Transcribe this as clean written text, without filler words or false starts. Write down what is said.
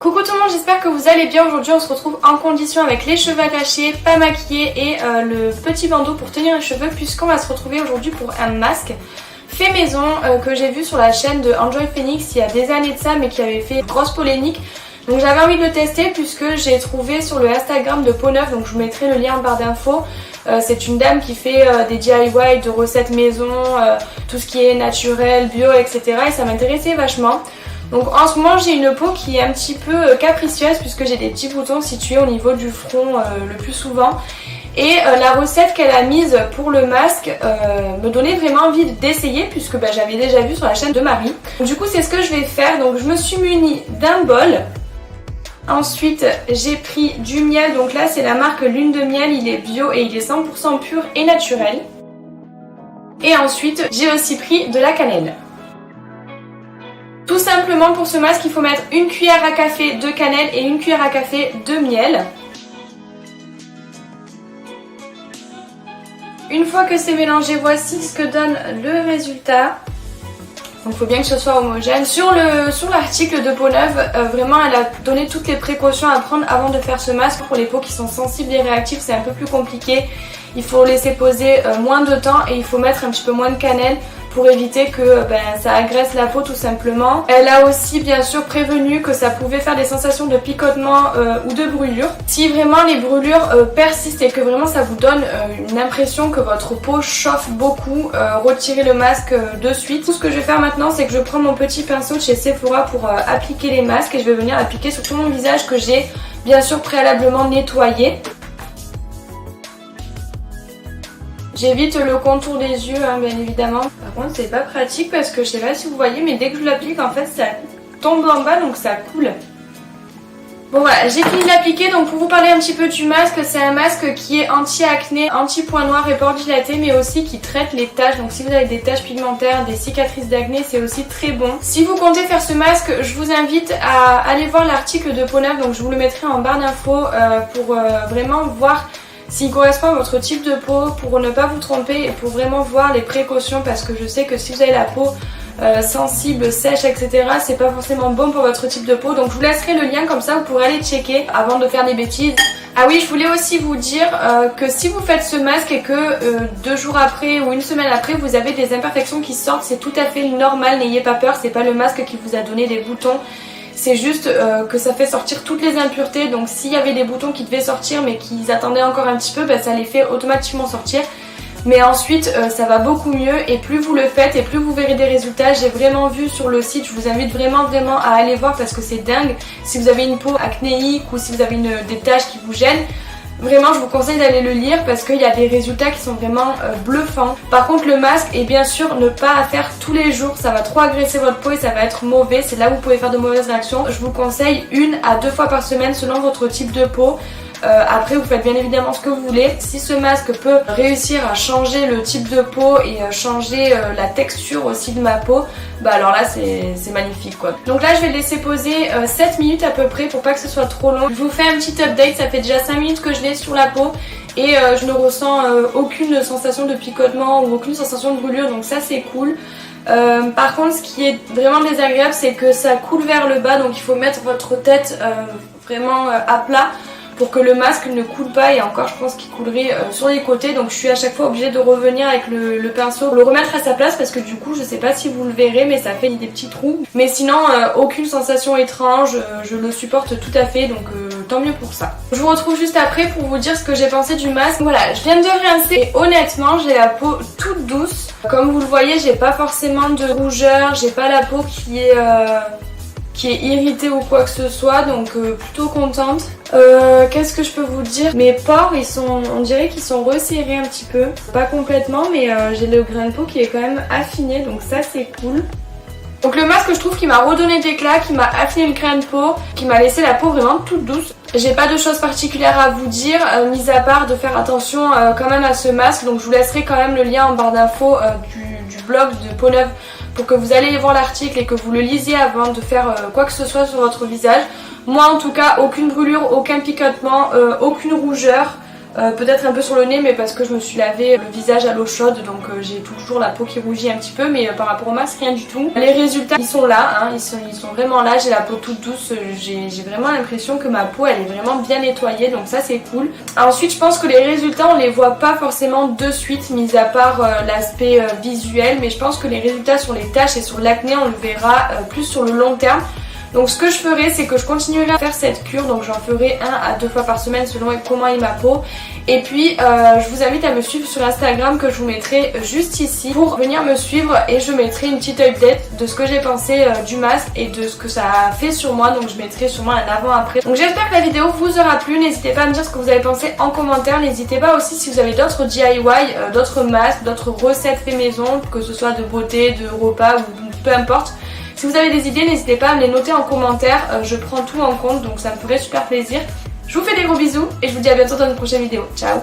Coucou tout le monde, j'espère que vous allez bien. Aujourd'hui on se retrouve en condition avec les cheveux attachés, pas maquillés et le petit bandeau pour tenir les cheveux, puisqu'on va se retrouver aujourd'hui pour un masque fait maison que j'ai vu sur la chaîne de Enjoy Phoenix il y a des années de ça, mais qui avait fait grosse polémique. Donc j'avais envie de le tester puisque j'ai trouvé sur le Instagram de Peau Neuve, donc je vous mettrai le lien en barre d'infos. C'est une dame qui fait des DIY, de recettes maison, tout ce qui est naturel, bio, etc. Et ça m'intéressait vachement. Donc en ce moment j'ai une peau qui est un petit peu capricieuse puisque j'ai des petits boutons situés au niveau du front le plus souvent. Et la recette qu'elle a mise pour le masque me donnait vraiment envie d'essayer puisque j'avais déjà vu sur la chaîne de Marie. Donc, du coup c'est ce que je vais faire. Donc je me suis munie d'un bol. Ensuite j'ai pris du miel, donc là c'est la marque Lune de Miel, il est bio et il est 100% pur et naturel. Et ensuite j'ai aussi pris de la cannelle. Tout simplement pour ce masque il faut mettre une cuillère à café de cannelle et une cuillère à café de miel. Une fois que c'est mélangé, voici ce que donne le résultat. Donc il faut bien que ce soit homogène. Sur l'article de Peau Neuve, vraiment elle a donné toutes les précautions à prendre avant de faire ce masque. Pour les peaux qui sont sensibles et réactives c'est un peu plus compliqué. Il faut laisser poser moins de temps et il faut mettre un petit peu moins de cannelle pour éviter que ça agresse la peau tout simplement. Elle a aussi bien sûr prévenu que ça pouvait faire des sensations de picotement ou de brûlure. Si vraiment les brûlures persistent et que vraiment ça vous donne une impression que votre peau chauffe beaucoup, retirez le masque de suite. Tout ce que je vais faire maintenant c'est que je prends mon petit pinceau de chez Sephora pour appliquer les masques et je vais venir appliquer sur tout mon visage que j'ai bien sûr préalablement nettoyé. J'évite le contour des yeux bien évidemment. Par contre c'est pas pratique parce que je sais pas si vous voyez mais dès que je l'applique en fait ça tombe en bas donc ça coule. Bon voilà, j'ai fini de l'appliquer. Donc pour vous parler un petit peu du masque, c'est un masque qui est anti-acné, anti-point noir et pores dilatés, mais aussi qui traite les taches. Donc si vous avez des taches pigmentaires, des cicatrices d'acné, c'est aussi très bon. Si vous comptez faire ce masque, je vous invite à aller voir l'article de Peau Neuve, donc je vous le mettrai en barre d'infos pour vraiment voir s'il correspond à votre type de peau, pour ne pas vous tromper et pour vraiment voir les précautions, parce que je sais que si vous avez la peau sensible, sèche, etc. c'est pas forcément bon pour votre type de peau. Donc je vous laisserai le lien, comme ça vous pourrez aller checker avant de faire des bêtises. Ah oui, je voulais aussi vous dire que si vous faites ce masque et que 2 jours après ou une semaine après vous avez des imperfections qui sortent, c'est tout à fait normal, n'ayez pas peur, c'est pas le masque qui vous a donné des boutons. C'est juste que ça fait sortir toutes les impuretés, donc s'il y avait des boutons qui devaient sortir mais qu'ils attendaient encore un petit peu, ça les fait automatiquement sortir. Mais ensuite ça va beaucoup mieux et plus vous le faites et plus vous verrez des résultats. J'ai vraiment vu sur le site, je vous invite vraiment à aller voir parce que c'est dingue. Si vous avez une peau acnéique ou si vous avez des taches qui vous gênent, vraiment je vous conseille d'aller le lire parce qu'il y a des résultats qui sont vraiment bluffants. Par contre le masque est bien sûr ne pas à faire tous les jours, ça va trop agresser votre peau et ça va être mauvais, c'est là où vous pouvez faire de mauvaises réactions. Je vous conseille 1 à 2 fois par semaine selon votre type de peau. Après vous faites bien évidemment ce que vous voulez. Si ce masque peut réussir à changer le type de peau et changer la texture aussi de ma peau, alors là c'est magnifique quoi. Donc là je vais le laisser poser 7 minutes à peu près pour pas que ce soit trop long. Je vous fais un petit update, ça fait déjà 5 minutes que je l'ai sur la peau et je ne ressens aucune sensation de picotement ou aucune sensation de brûlure, donc ça c'est cool. Par contre ce qui est vraiment désagréable c'est que ça coule vers le bas, donc il faut mettre votre tête vraiment à plat pour que le masque ne coule pas, et encore je pense qu'il coulerait sur les côtés, donc je suis à chaque fois obligée de revenir avec le pinceau pour le remettre à sa place parce que du coup je sais pas si vous le verrez mais ça fait des petits trous. Mais sinon aucune sensation étrange, je le supporte tout à fait, donc tant mieux pour ça. Je vous retrouve juste après pour vous dire ce que j'ai pensé du masque. Voilà, je viens de rincer et honnêtement j'ai la peau toute douce. Comme vous le voyez j'ai pas forcément de rougeur, j'ai pas la peau qui est irritée ou quoi que ce soit, donc plutôt contente. Qu'est-ce que je peux vous dire? Mes pores on dirait qu'ils sont resserrés un petit peu, pas complètement mais j'ai le grain de peau qui est quand même affiné, donc ça c'est cool. Donc le masque je trouve qu'il m'a redonné d'éclat, qui m'a affiné le grain de peau, qui m'a laissé la peau vraiment toute douce. J'ai pas de choses particulières à vous dire, mis à part de faire attention quand même à ce masque. Donc je vous laisserai quand même le lien en barre d'infos du blog de Peau Neuve pour que vous alliez voir l'article et que vous le lisiez avant de faire quoi que ce soit sur votre visage. Moi en tout cas aucune brûlure, aucun picotement, aucune rougeur. peut-être un peu sur le nez, mais parce que je me suis lavé le visage à l'eau chaude, donc j'ai toujours la peau qui rougit un petit peu, mais par rapport au masque rien du tout. Les résultats ils sont là, hein, ils sont vraiment là, j'ai la peau toute douce, j'ai vraiment l'impression que ma peau elle est vraiment bien nettoyée, donc ça c'est cool. Ensuite je pense que les résultats on les voit pas forcément de suite, mis à part l'aspect visuel, mais je pense que les résultats sur les taches et sur l'acné on le verra plus sur le long terme. Donc ce que je ferai, c'est que je continuerai à faire cette cure, donc j'en ferai 1 à 2 fois par semaine selon comment est ma peau. Et puis je vous invite à me suivre sur Instagram que je vous mettrai juste ici pour venir me suivre, et je mettrai une petite update de ce que j'ai pensé du masque et de ce que ça a fait sur moi, donc je mettrai sûrement un avant-après. Donc j'espère que la vidéo vous aura plu, n'hésitez pas à me dire ce que vous avez pensé en commentaire, n'hésitez pas aussi si vous avez d'autres DIY, d'autres masques, d'autres recettes fait maison, que ce soit de beauté, de repas ou peu importe. Si vous avez des idées, n'hésitez pas à me les noter en commentaire, je prends tout en compte, donc ça me ferait super plaisir. Je vous fais des gros bisous et je vous dis à bientôt dans une prochaine vidéo. Ciao!